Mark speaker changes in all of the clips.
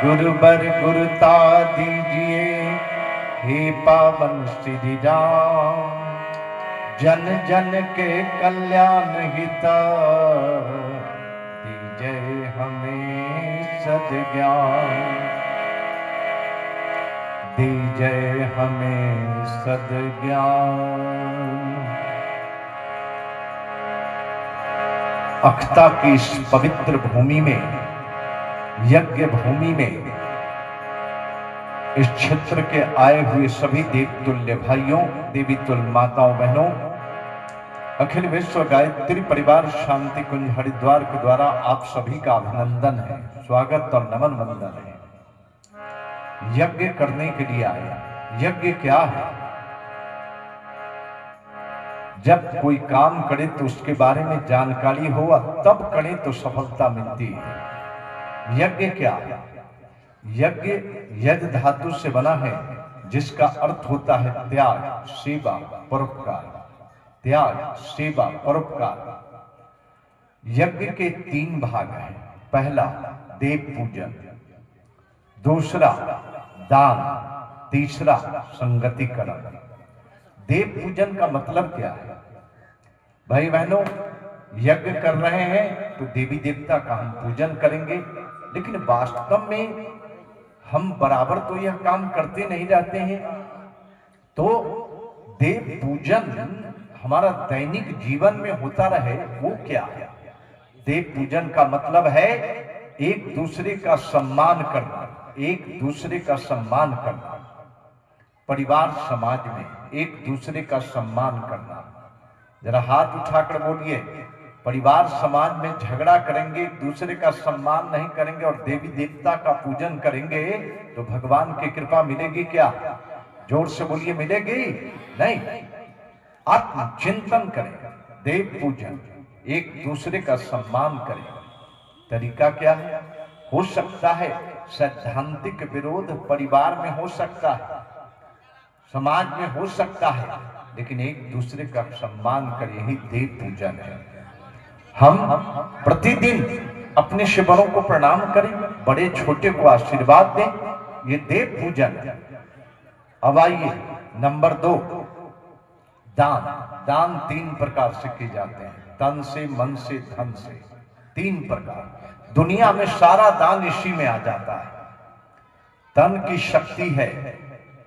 Speaker 1: गुरुबर गुरुता दीजिए हे पावन सिद्धि राम। जन जन के कल्याण हिता दीजिए हमें सद्ज्ञान। दीजिए हमें सद्ज्ञान। अखता की इस पवित्र भूमि में, यज्ञ भूमि में, इस क्षेत्र के आए हुए सभी देवतुल्य भाइयों, देवी तुल्य माताओं, बहनों, अखिल विश्व गायत्री परिवार शांति कुंज हरिद्वार के द्वारा आप सभी का अभिनंदन है, स्वागत और नमन वंदन है। यज्ञ करने के लिए आया। यज्ञ क्या है? जब कोई काम करे तो उसके बारे में जानकारी हो, तब करे तो सफलता मिलती है। यज्ञ क्या है? यज्ञ यज्ञ धातु से बना है, जिसका अर्थ होता है त्याग, सेवा, परोपकार। त्याग, सेवा, परोपकार। यज्ञ के 3 भाग हैं। पहला देव पूजन, दूसरा दान, तीसरा संगतिकरण। देव पूजन का मतलब क्या है? भाई बहनों, यज्ञ कर रहे हैं तो देवी देवता का हम पूजन करेंगे, लेकिन वास्तव में हम बराबर तो यह काम करते नहीं रहते हैं। तो देव पूजन हमारा दैनिक जीवन में होता रहे, वो क्या है? देव पूजन का मतलब है एक दूसरे का सम्मान करना, एक दूसरे का सम्मान करना। परिवार समाज में एक दूसरे का सम्मान करना। जरा हाथ उठाकर बोलिए, परिवार समाज में झगड़ा करेंगे, एक दूसरे का सम्मान नहीं करेंगे और देवी देवता का पूजन करेंगे तो भगवान की कृपा मिलेगी क्या? जोर से बोलिए, मिलेगी नहीं। आत्मचिंतन करें, देव पूजन, एक दूसरे का सम्मान करें। तरीका क्या है? हो सकता है सैद्धांतिक विरोध परिवार में हो सकता है, समाज में हो सकता है, लेकिन एक दूसरे का सम्मान करें, यही देव पूजन है। हम प्रतिदिन अपने शिवरों को प्रणाम करें, बड़े छोटे को आशीर्वाद दें, ये देव पूजन है। अब आइए नंबर 2, दान। दान 3 प्रकार से किए जाते हैं, तन से, मन से, धन से। 3 प्रकार। दुनिया में सारा दान इसी में आ जाता है। तन की शक्ति है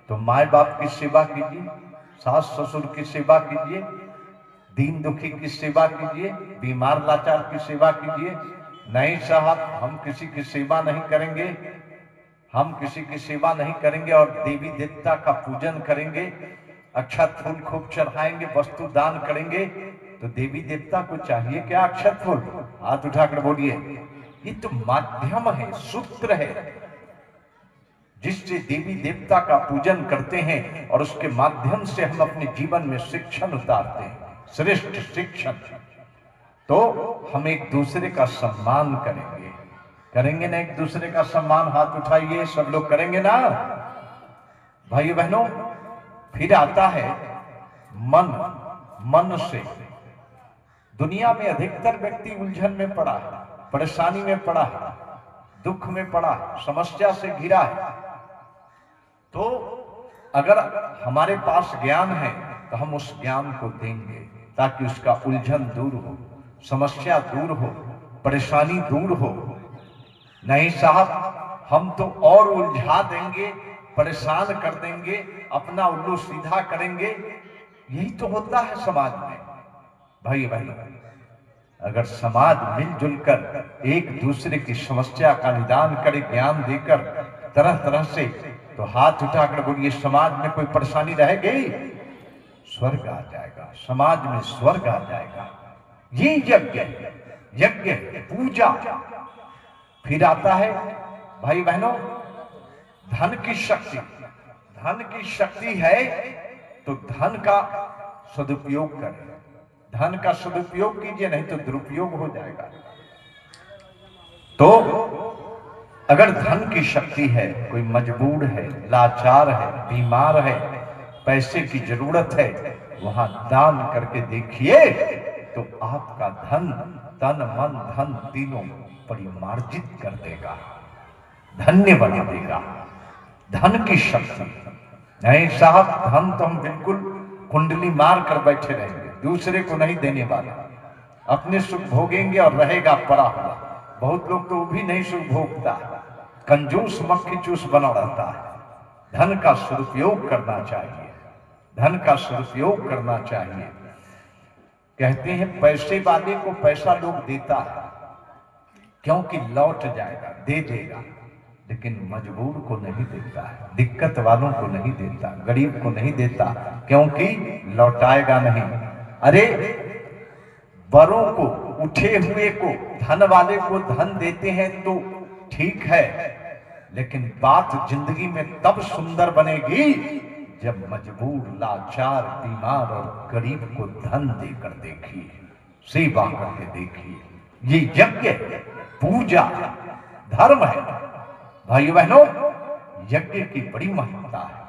Speaker 1: तो माए बाप की सेवा कीजिए, सास ससुर की सेवा कीजिए, दीन दुखी की सेवा कीजिए, बीमार लाचार की सेवा कीजिए। नहीं साहब, हम किसी की सेवा नहीं करेंगे, हम किसी की सेवा नहीं करेंगे और देवी देवता का पूजन करेंगे, अक्षत फूल खूब चढ़ाएंगे, वस्तु दान करेंगे, तो देवी देवता को चाहिए क्या अक्षत फूल? हाथ उठाकर बोलिए, ये तो माध्यम है, सूत्र है, जिससे देवी देवता का पूजन करते हैं और उसके माध्यम से हम अपने जीवन में शिक्षण उतारते हैं, श्रेष्ठ शिक्षण। तो हम एक दूसरे का सम्मान करेंगे, करेंगे ना एक दूसरे का सम्मान? हाथ उठाइए, सब लोग करेंगे ना भाई बहनों? फिर आता है मन। मन से दुनिया में अधिकतर व्यक्ति उलझन में पड़ा है, परेशानी में पड़ा है, दुख में पड़ा है, समस्या से घिरा है। तो अगर हमारे पास ज्ञान है तो हम उस ज्ञान को देंगे ताकि उसका उलझन दूर हो, समस्या दूर हो, परेशानी दूर हो। नहीं साहब, हम तो और उलझा देंगे, परेशान कर देंगे, अपना उल्लू सीधा करेंगे। यही तो होता है समाज में। भाई भाई, अगर समाज मिलजुल कर एक दूसरे की समस्या का निदान करे, ज्ञान देकर तरह तरह से, तो हाथ उठाकर बोलिए, समाज में कोई परेशानी रहेगी? स्वर्ग आ जाएगा, समाज में स्वर्ग आ जाएगा। ये यज्ञ, यज्ञ पूजा। फिर आता है भाई बहनों धन की शक्ति। धन की शक्ति है तो धन का सदुपयोग करें, धन का सदुपयोग कीजिए, नहीं तो दुरुपयोग हो जाएगा। तो अगर धन की शक्ति है, कोई मजबूर है, लाचार है, बीमार है, पैसे की जरूरत है, वहां दान करके देखिए तो आपका धन, तन मन धन तीनों परिमार्जित कर देगा। धन्य बना देगा। धन की शक्ति नहीं साहब, धन तो हम बिल्कुल कुंडली मार कर बैठे रहेंगे, दूसरे को नहीं देने वाले, अपने सुख भोगेंगे और रहेगा पड़ा हुआ। बहुत लोग तो वो भी नहीं सुख भोगता, कंजूस मक्खी चूस बना रहता है। धन का सदुपयोग करना चाहिए, धन का सदुपयोग करना चाहिए। कहते हैं पैसे वाले को पैसा लोग देता है क्योंकि लौट जाएगा, दे देगा, लेकिन मजबूर को नहीं देता है, दिक्कत वालों को नहीं देता, गरीब को नहीं देता, क्योंकि लौटाएगा नहीं। अरे बड़ों को, उठे हुए को, धन वाले को धन देते हैं तो ठीक है, लेकिन बात जिंदगी में तब सुंदर बनेगी जब मजबूर, लाचार, बीमार और गरीब को धन देकर देखिए, सेवा करके देखिए। ये यज्ञ, पूजा, धर्म है भाई बहनों। यज्ञ की बड़ी महत्ता है।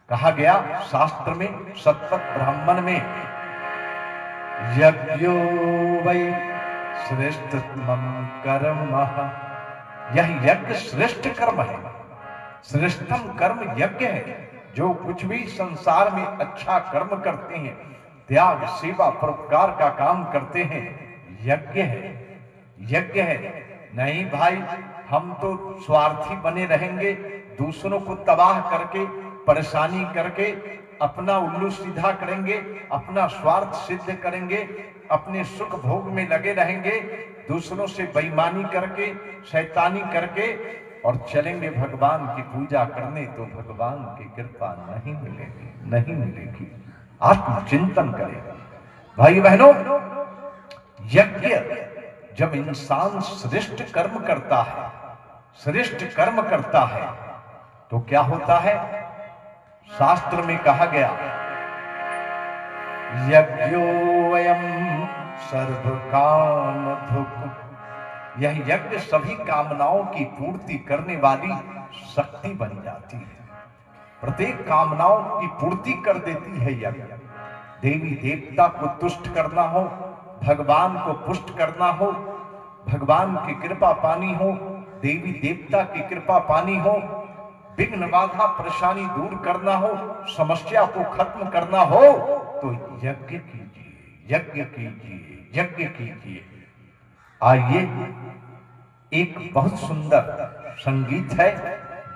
Speaker 1: कहा गया शास्त्र में, सतपथ ब्राह्मण में, यज्ञो वै श्रेष्ठतमं कर्म, यह यज्ञ श्रेष्ठ कर्म है, श्रेष्ठतम कर्म यज्ञ है। जो कुछ भी संसार में अच्छा कर्म करते हैं, त्याग, सेवा, परोपकार का काम करते हैं, यज्ञ है, यज्ञ है। नहीं भाई, हम तो स्वार्थी बने रहेंगे, दूसरों को तबाह करके, परेशानी करके अपना उल्लू सीधा करेंगे, अपना स्वार्थ सिद्ध करेंगे, अपने सुख भोग में लगे रहेंगे, दूसरों से बेईमानी करके, शैतानी करके, और चलेंगे भगवान की पूजा करने, तो भगवान की कृपा नहीं मिलेगी, नहीं मिलेगी। आत्मचिंतन करें भाई बहनों। यज्ञ, जब इंसान श्रेष्ठ कर्म करता है, श्रेष्ठ कर्म करता है, तो क्या होता है? शास्त्र में कहा गया, यज्ञोऽयं सर्व काम धुक्, यह यज्ञ सभी कामनाओं की पूर्ति करने वाली शक्ति बन जाती है। प्रत्येक कामनाओं की पूर्ति कर देती है यज्ञ। देवी देवता को तुष्ट करना हो, भगवान को पुष्ट करना हो, भगवान की कृपा पानी हो, देवी देवता की कृपा पानी हो, विघ्न बाधा परेशानी दूर करना हो, समस्या को खत्म करना हो, तो यज्ञ कीजिए, यज्ञ कीजिए, यज्ञ कीजिए। आइए, एक बहुत सुंदर संगीत है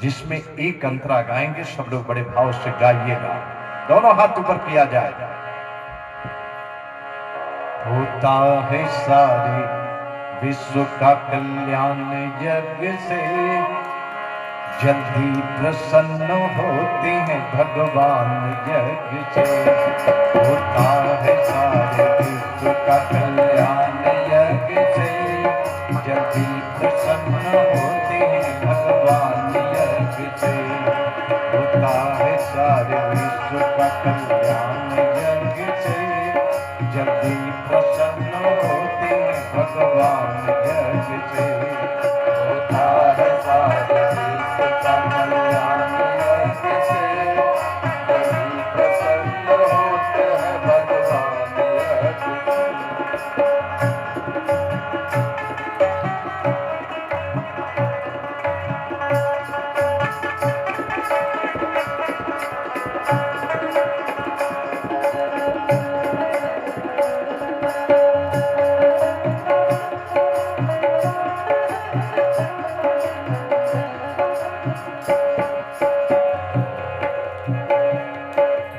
Speaker 1: जिसमें एक अंतरा गाएंगे, सब लोग बड़े भाव से गाइएगा, दोनों हाथ ऊपर किया जाए। होता है सारे विश्व का कल्याण यज्ञ से, जल्दी प्रसन्न होते हैं भगवान यज्ञ से। होता है सारे विश्व का कल्याण यज्ञ से, जल्दी प्रसन्न होते हैं भगवान यज्ञ से। होता है सारे विश्व का कल्याण यज्ञ से, जल्दी प्रसन्न होते हैं भगवान यज्ञ से। होता है सारे विश्व का कल्याण यज्ञ से, जल्दी प्रसन्न होते हैं भगवान यज्ञ से।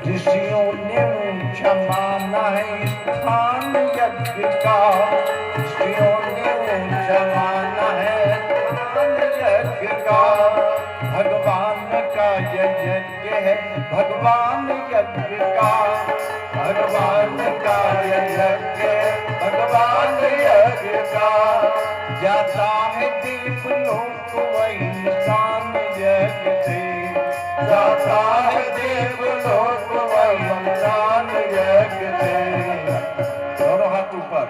Speaker 1: ऋषियों ने ऊंचा माना है स्थान यज्ञ का, ऋषियों ने ऊंचा माना है स्थान यज्ञ का। भगवान का यज्ञ है, भगवान यज्ञ का, भगवान का यज्ञ, भगवान यज्ञ का। जाता है देवलोक वही इंसान यज्ञ से, जाता है देवलोक वही इंसान यज्ञ से। दोनों हाथ ऊपर।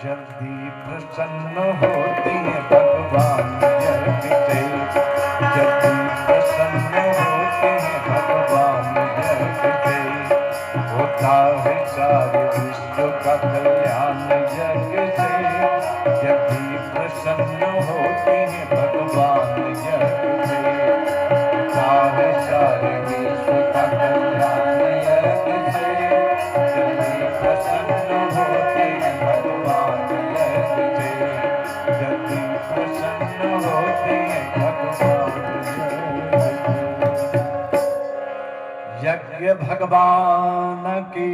Speaker 1: जल्दी प्रसन्न होते हैं भगवान यज्ञ से, जल्दी प्रसन्न होते हैं भगवान यज्ञ से। होता है सारे विश्व का कल्याण यज्ञ से, जल्दी प्रसन्न होते हैं भगवान सारे विश्व का कल्याण यज्ञ से, जल्दी प्रसन्न होते हैं भगवान यज्ञ से, जल्दी प्रसन्न होते हैं भगवान यज्ञ। यज्ञ भगवान की